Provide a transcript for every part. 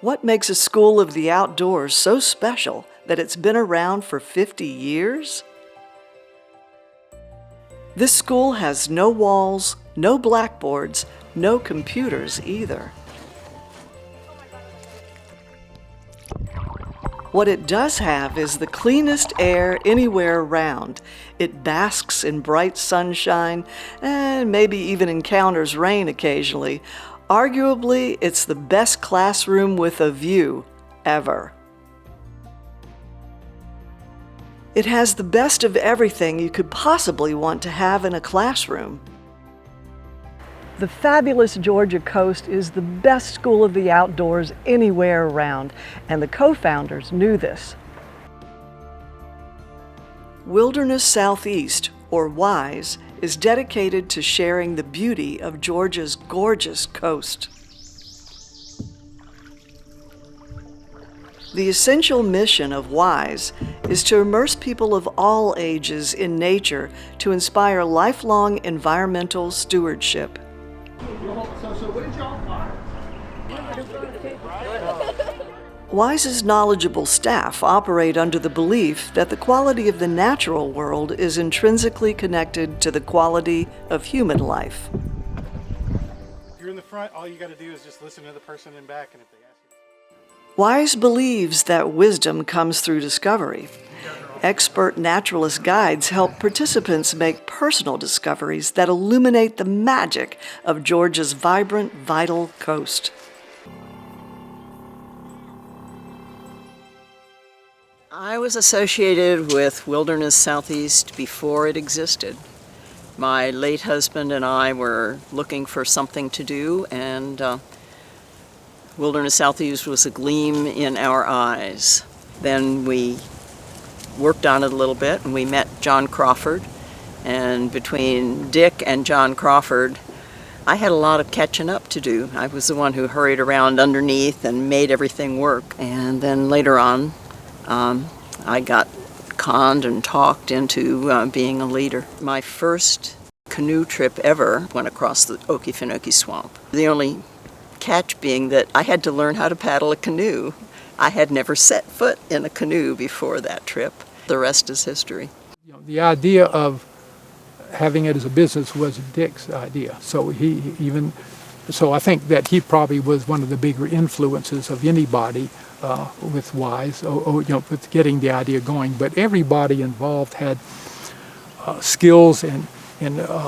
What makes a school of the outdoors so special that it's been around for 50 years? This school has no walls, no blackboards, no computers either. What it does have is the cleanest air anywhere around. It basks in bright sunshine and maybe even encounters rain occasionally. Arguably, it's the best classroom with a view ever. It has the best of everything you could possibly want to have in a classroom. The fabulous Georgia coast is the best school of the outdoors anywhere around, and the co-founders knew this. Wilderness Southeast, or WiSE, is dedicated to sharing the beauty of Georgia's gorgeous coast. The essential mission of WiSE is to immerse people of all ages in nature to inspire lifelong environmental stewardship. So what did y'all find? WiSE's knowledgeable staff operate under the belief that the quality of the natural world is intrinsically connected to the quality of human life. If you're in the front, all you got to do is just listen to the person in back, and if they ask you. WiSE believes that wisdom comes through discovery. Expert naturalist guides help participants make personal discoveries that illuminate the magic of Georgia's vibrant, vital coast. I was associated with Wilderness Southeast before it existed. My late husband and I were looking for something to do, and Wilderness Southeast was a gleam in our eyes. Then we worked on it a little bit, and we met John Crawford. And between Dick and John Crawford, I had a lot of catching up to do. I was the one who hurried around underneath and made everything work. And then later on, I got conned and talked into being a leader. My first canoe trip ever went across the Okefenokee Swamp. The only catch being that I had to learn how to paddle a canoe. I had never set foot in a canoe before that trip. The rest is history. You know, the idea of having it as a business was Dick's idea. So I think that he probably was one of the bigger influences of anybody with WiSE, with getting the idea going. But everybody involved had skills and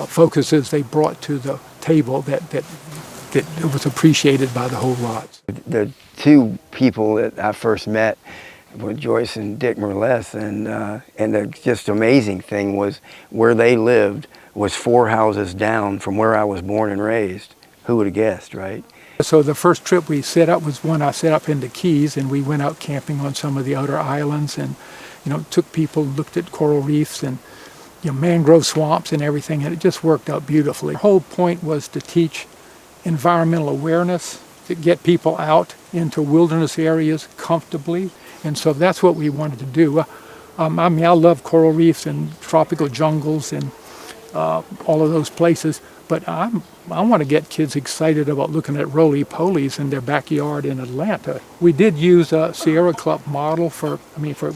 focuses they brought to the table that was appreciated by the whole lot. The two people that I first met were Joyce and Dick Merles, and the just amazing thing was where they lived was 4 houses down from where I was born and raised. Who would have guessed, right? So the first trip we set up was one I set up in the Keys, and we went out camping on some of the outer islands, and took people, looked at coral reefs and mangrove swamps and everything, and it just worked out beautifully. The whole point was to teach environmental awareness, to get people out into wilderness areas comfortably, and so that's what we wanted to do. I love coral reefs and tropical jungles and all of those places, but I want to get kids excited about looking at roly-polies in their backyard in Atlanta. We did use a Sierra Club model for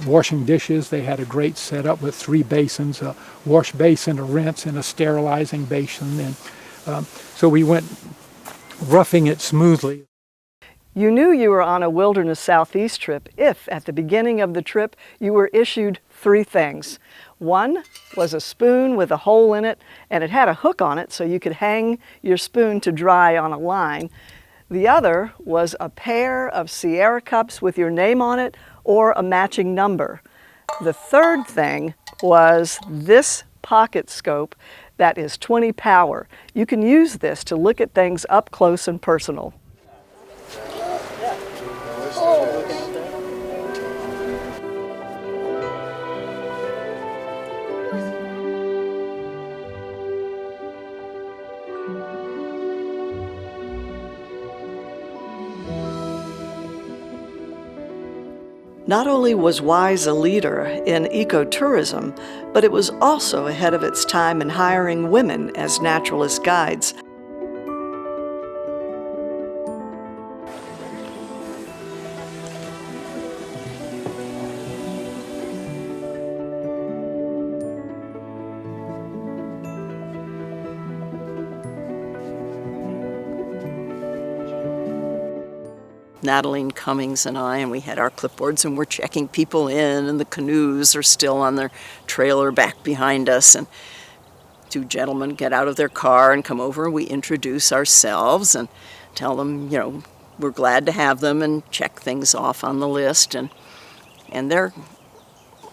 washing dishes. They had a great setup with 3 basins, a wash basin, a rinse, and a sterilizing basin, and so we went roughing it smoothly. You knew you were on a Wilderness Southeast trip if, at the beginning of the trip, you were issued 3 things. One was a spoon with a hole in it, and it had a hook on it so you could hang your spoon to dry on a line. The other was a pair of Sierra cups with your name on it or a matching number. The third thing was this pocket scope that is 20 power. You can use this to look at things up close and personal. Not only was WiSE a leader in ecotourism, but it was also ahead of its time in hiring women as naturalist guides. Natalie Cummings and I, and we had our clipboards, and we're checking people in, and the canoes are still on their trailer back behind us, and two gentlemen get out of their car and come over, and we introduce ourselves and tell them, you know, we're glad to have them, and check things off on the list, and they're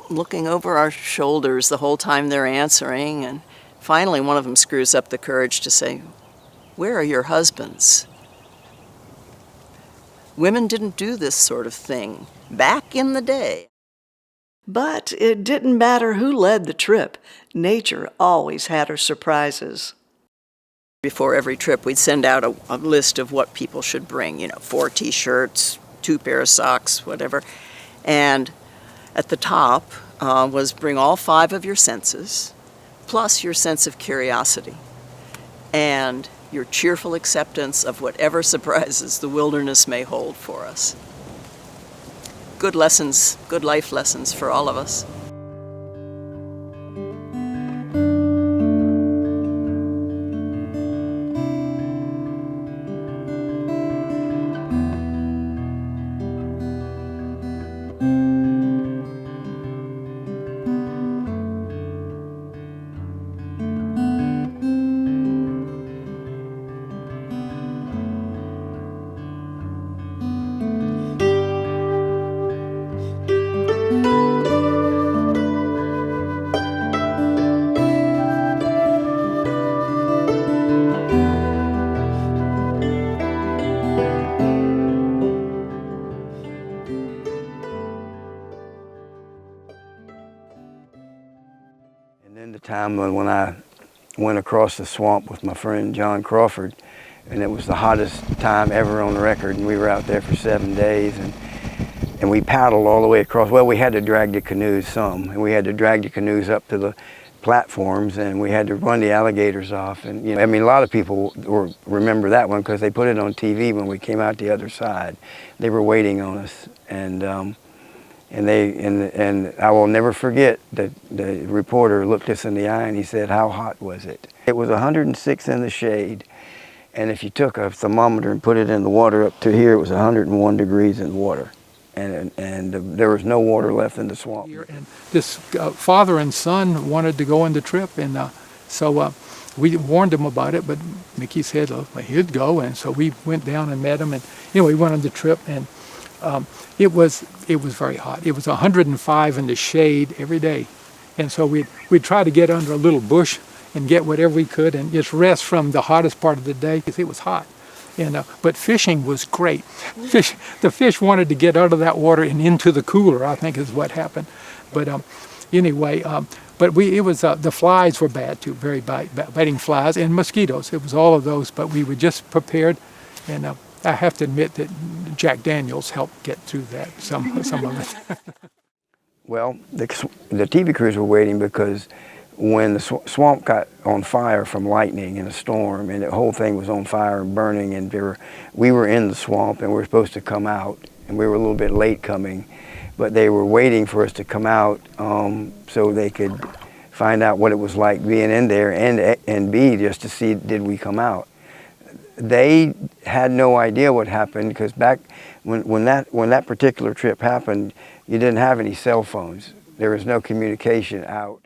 looking over our shoulders the whole time they're answering, and finally one of them screws up the courage to say, "Where are your husbands?" Women didn't do this sort of thing back in the day. But it didn't matter who led the trip. Nature always had her surprises. Before every trip, we'd send out a list of what people should bring, 4 t-shirts, 2 pair of socks, whatever. And at the top was bring all 5 of your senses, plus your sense of curiosity, and your cheerful acceptance of whatever surprises the wilderness may hold for us. Good lessons, good life lessons for all of us. And then the time when I went across the swamp with my friend John Crawford, and it was the hottest time ever on record, and we were out there for 7 days, and we paddled all the way across. Well, we had to drag the canoes some, and we had to drag the canoes up to the platforms, and we had to run the alligators off. And I mean, a lot of people remember that one because they put it on TV when we came out the other side. They were waiting on us, and I will never forget that the reporter looked us in the eye and he said, "How hot was it?" It was 106 in the shade, and if you took a thermometer and put it in the water up to here, it was 101 degrees in the water, and there was no water left in the swamp. And this father and son wanted to go on the trip, and so we warned them about it, but Mickey said he'd go, and so we went down and met him, and we went on the trip, and it was very hot. It was 105 in the shade every day, and so we'd try to get under a little bush and get whatever we could and just rest from the hottest part of the day because it was hot. And but fishing was great. The fish wanted to get out of that water and into the cooler, I think is what happened. But anyway, it was the flies were bad too, very biting flies, and mosquitoes. It was all of those, but we were just prepared, and I have to admit that Jack Daniels helped get through that, some of it. Well, the TV crews were waiting because when the swamp got on fire from lightning and a storm, and the whole thing was on fire and burning, and we were in the swamp and we were supposed to come out, and we were a little bit late coming, but they were waiting for us to come out so they could find out what it was like being in there, and B, just to see did we come out. They had no idea what happened because back when that particular trip happened, you didn't have any cell phones. There was no communication out.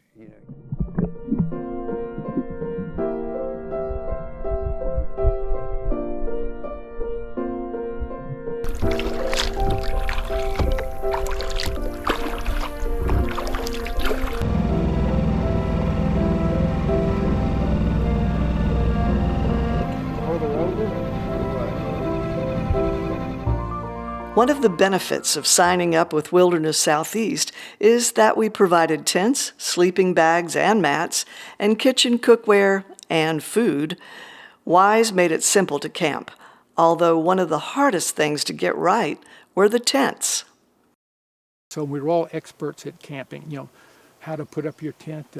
One of the benefits of signing up with Wilderness Southeast is that we provided tents, sleeping bags and mats, and kitchen cookware and food. WiSE made it simple to camp, although one of the hardest things to get right were the tents. So we were all experts at camping, how to put up your tent,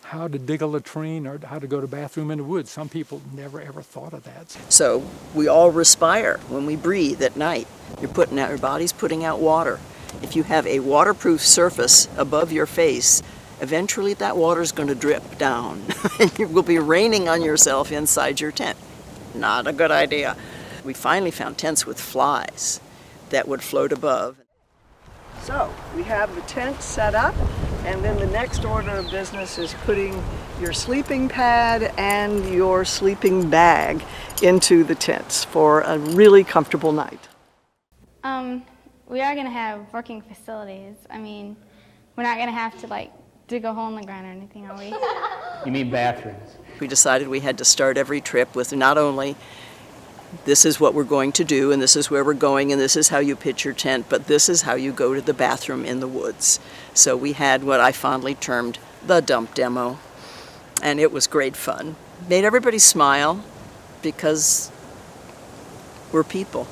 how to dig a latrine, or how to go to the bathroom in the woods. Some people never ever thought of that. So we all respire when we breathe at night. Your body's putting out water. If you have a waterproof surface above your face, eventually that water's going to drip down and you will be raining on yourself inside your tent. Not a good idea. We finally found tents with flies that would float above. So we have the tent set up, and then the next order of business is putting your sleeping pad and your sleeping bag into the tents for a really comfortable night. We are going to have working facilities. I mean, we're not going to have to dig a hole in the ground or anything, are we? You mean bathrooms? We decided we had to start every trip with not only this is what we're going to do, and this is where we're going, and this is how you pitch your tent, but this is how you go to the bathroom in the woods. So we had what I fondly termed the dump demo, and it was great fun. Made everybody smile because we're people.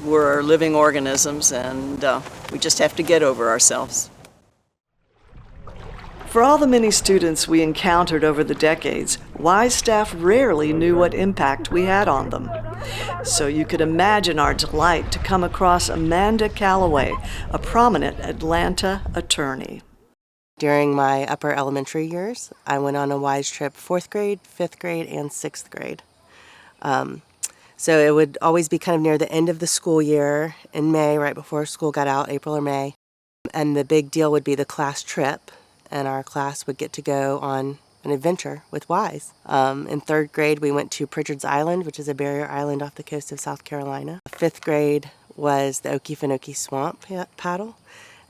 We're living organisms, and we just have to get over ourselves. For all the many students we encountered over the decades, WiSE staff rarely knew what impact we had on them. So you could imagine our delight to come across Amanda Calloway, a prominent Atlanta attorney. During my upper elementary years, I went on a WiSE trip 4th grade, 5th grade, and 6th grade. So it would always be kind of near the end of the school year in May, right before school got out, April or May. And the big deal would be the class trip, and our class would get to go on an adventure with WiSE. In 3rd grade, we went to Pritchard's Island, which is a barrier island off the coast of South Carolina. 5th grade was the Okefenokee Swamp paddle,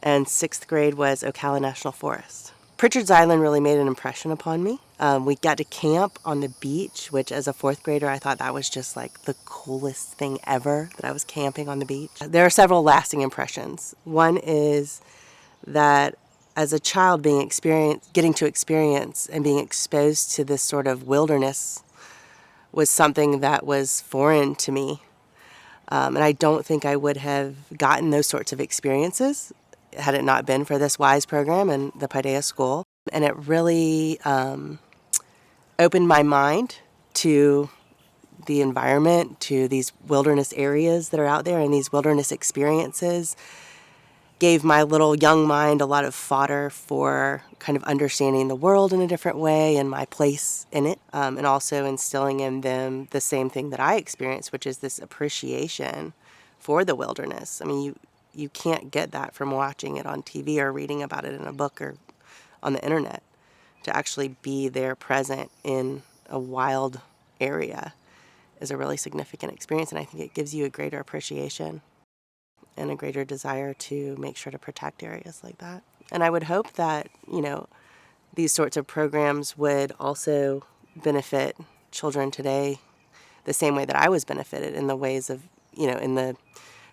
and 6th grade was Ocala National Forest. Pritchard's Island really made an impression upon me. We got to camp on the beach, which as a 4th grader, I thought that was just like the coolest thing ever, that I was camping on the beach. There are several lasting impressions. One is that as a child getting to experience and being exposed to this sort of wilderness was something that was foreign to me. And I don't think I would have gotten those sorts of experiences had it not been for this WiSE program and the Paideia School. And it really opened my mind to the environment, to these wilderness areas that are out there and these wilderness experiences. Gave my little young mind a lot of fodder for kind of understanding the world in a different way and my place in it, and also instilling in them the same thing that I experienced, which is this appreciation for the wilderness. I mean, you can't get that from watching it on TV or reading about it in a book or on the internet. To actually be there present in a wild area is a really significant experience, and I think it gives you a greater appreciation and a greater desire to make sure to protect areas like that. And I would hope that, these sorts of programs would also benefit children today the same way that I was benefited, in the ways of, in the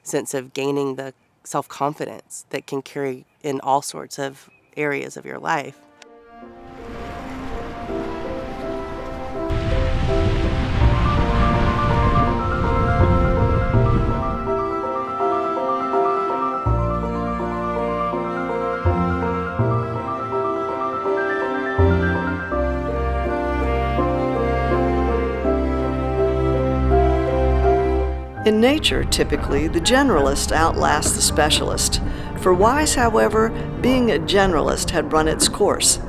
sense of gaining the self-confidence that can carry in all sorts of areas of your life. In nature, typically, the generalist outlasts the specialist. For WiSE, however, being a generalist had run its course.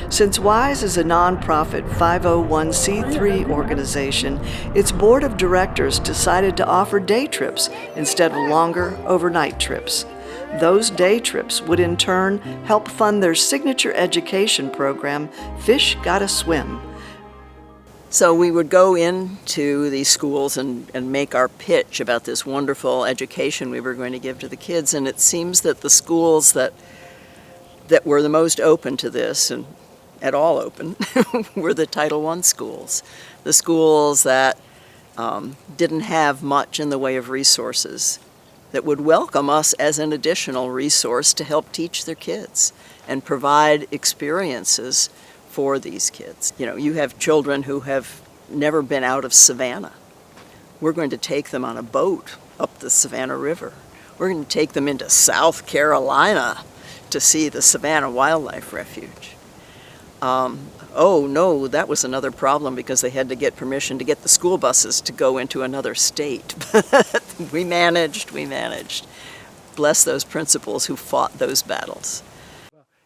Since WiSE is a nonprofit 501c3 organization, its board of directors decided to offer day trips instead of longer overnight trips. Those day trips would in turn help fund their signature education program, Fish Gotta Swim. So we would go into these schools and make our pitch about this wonderful education we were going to give to the kids, and it seems that the schools that were the most open to this, and at all open, were the Title I schools. The schools that didn't have much in the way of resources, that would welcome us as an additional resource to help teach their kids and provide experiences for these kids. You have children who have never been out of Savannah. We're going to take them on a boat up the Savannah River. We're going to take them into South Carolina to see the Savannah Wildlife Refuge. Oh no, that was another problem because they had to get permission to get the school buses to go into another state. But we managed. Bless those principals who fought those battles.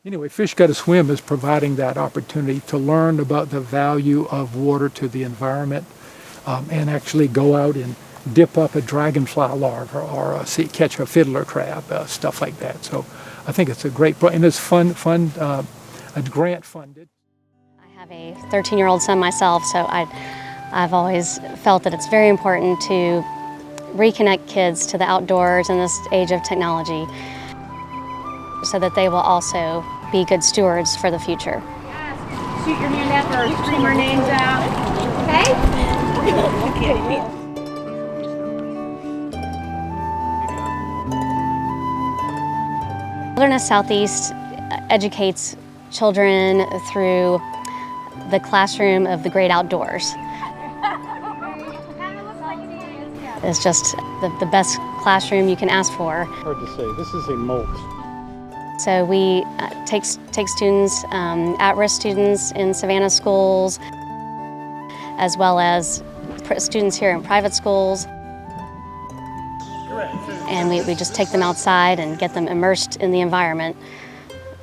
Anyway, Fish Gotta Swim is providing that opportunity to learn about the value of water to the environment, and actually go out and dip up a dragonfly larva or catch a fiddler crab, stuff like that. So I think it's a great, and it's fun, grant funded. I have a 13-year-old son myself, so I've always felt that it's very important to reconnect kids to the outdoors in this age of technology so that they will also be good stewards for the future. Shoot your hand up or scream our names out. Okay? Wilderness Southeast educates children through the classroom of the great outdoors. It's just the best classroom you can ask for. Hard to say. This is a molt. So we take students, at-risk students in Savannah schools, as well as students here in private schools. And we just take them outside and get them immersed in the environment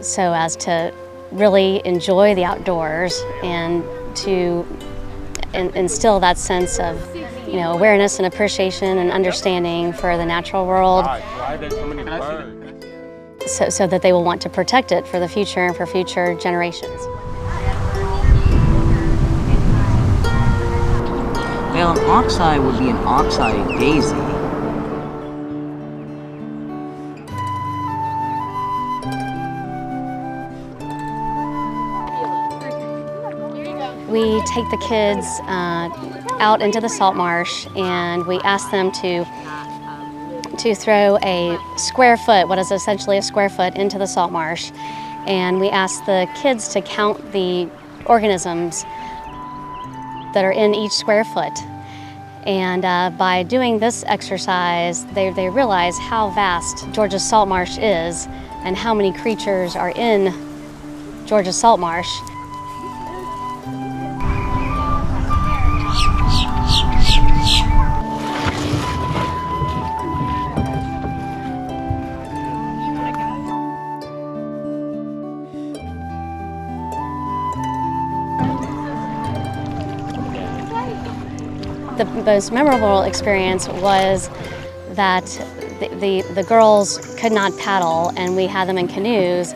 so as to really enjoy the outdoors and to instill that sense of awareness and appreciation and understanding for the natural world. So that they will want to protect it for the future and for future generations. Well, an oxeye would be an oxeye daisy. We take the kids out into the salt marsh and we ask them to throw a square foot, what is essentially a square foot, into the salt marsh. And we ask the kids to count the organisms that are in each square foot. And by doing this exercise, they realize how vast Georgia's salt marsh is and how many creatures are in Georgia's salt marsh. The most memorable experience was that the girls could not paddle and we had them in canoes,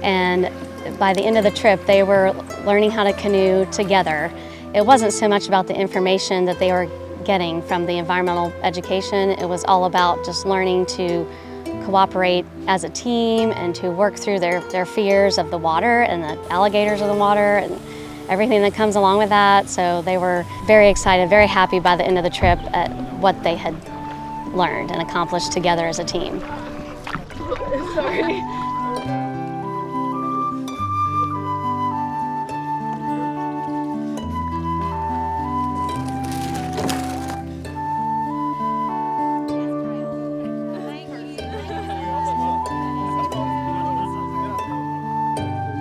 and by the end of the trip they were learning how to canoe together. It wasn't so much about the information that they were getting from the environmental education, it was all about just learning to cooperate as a team and to work through their fears of the water and the alligators of the water and everything that comes along with that. So they were very excited, very happy by the end of the trip at what they had learned and accomplished together as a team. Sorry.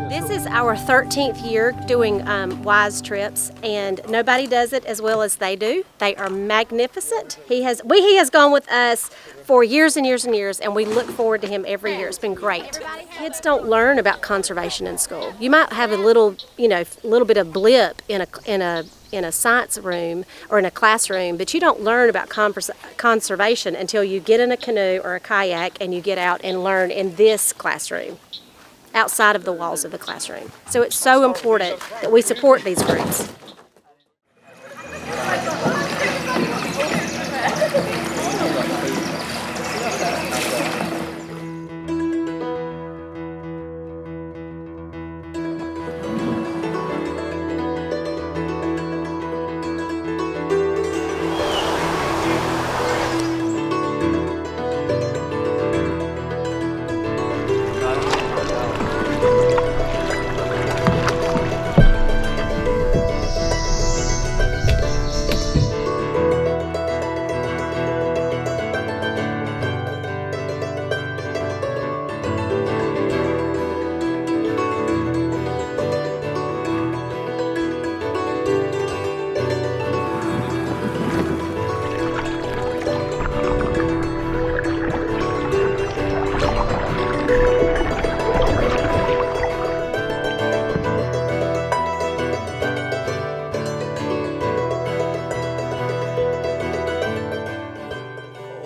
This is our 13th year doing WiSE trips, and nobody does it as well as they do. They are magnificent. He has gone with us for years and years and years, and we look forward to him every year. It's been great. Kids don't learn about conservation in school. You might have a little bit of blip in a science room or in a classroom, but you don't learn about conservation until you get in a canoe or a kayak and you get out and learn in this classroom, outside of the walls of the classroom. So it's so important that we support these groups.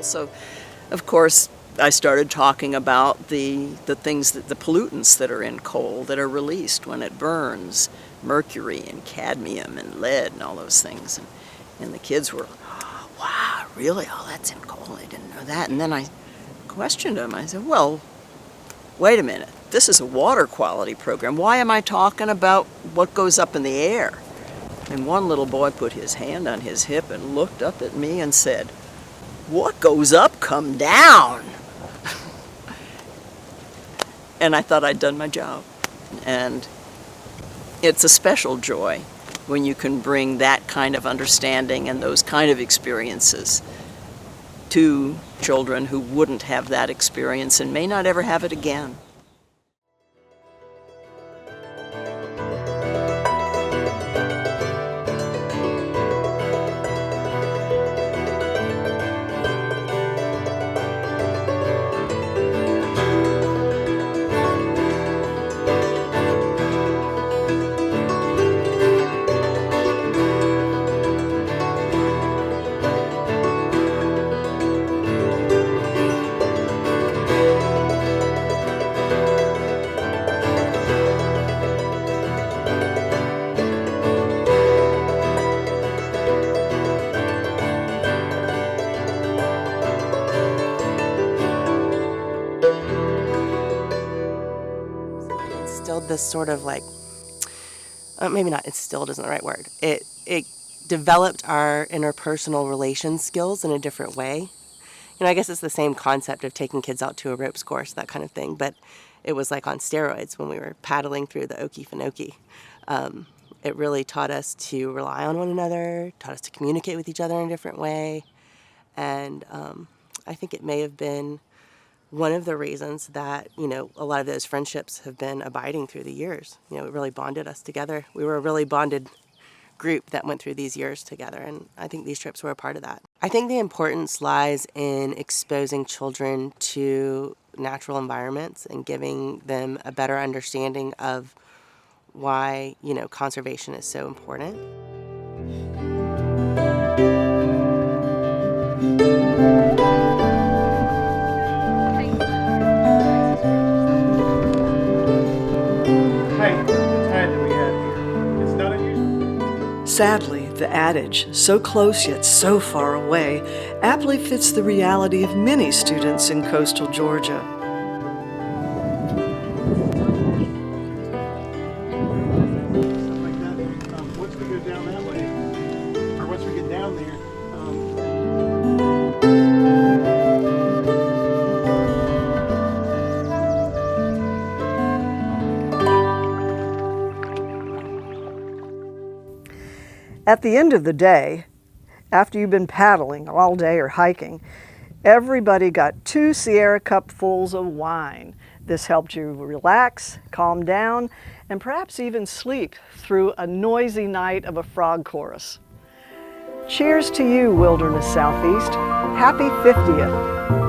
So, of course, I started talking about the things, the pollutants that are in coal that are released when it burns, mercury and cadmium and lead and all those things. And the kids were, oh, wow, really? Oh, that's in coal. I didn't know that. And then I questioned them. I said, well, wait a minute. This is a water quality program. Why am I talking about what goes up in the air? And one little boy put his hand on his hip and looked up at me and said, what goes up, come down. And I thought I'd done my job. And it's a special joy when you can bring that kind of understanding and those kind of experiences to children who wouldn't have that experience and may not ever have it again. This sort of like, maybe not instilled isn't the right word. It developed our interpersonal relation skills in a different way. You know, I guess it's the same concept of taking kids out to a ropes course, that kind of thing, but it was like on steroids when we were paddling through the Okefenokee. It really taught us to rely on one another, taught us to communicate with each other in a different way, and I think it may have been one of the reasons that, you know, a lot of those friendships have been abiding through the years. You know, it really bonded us together. We were a really bonded group that went through these years together, and I think these trips were a part of that. I think the importance lies in exposing children to natural environments and giving them a better understanding of why, you know, conservation is so important. Sadly, the adage, so close yet so far away, aptly fits the reality of many students in coastal Georgia. Once we go down that way, or once we get down there, At the end of the day, after you've been paddling all day or hiking, everybody got 2 Sierra cupfuls of wine. This helped you relax, calm down, and perhaps even sleep through a noisy night of a frog chorus. Cheers to you, Wilderness Southeast. Happy 50th.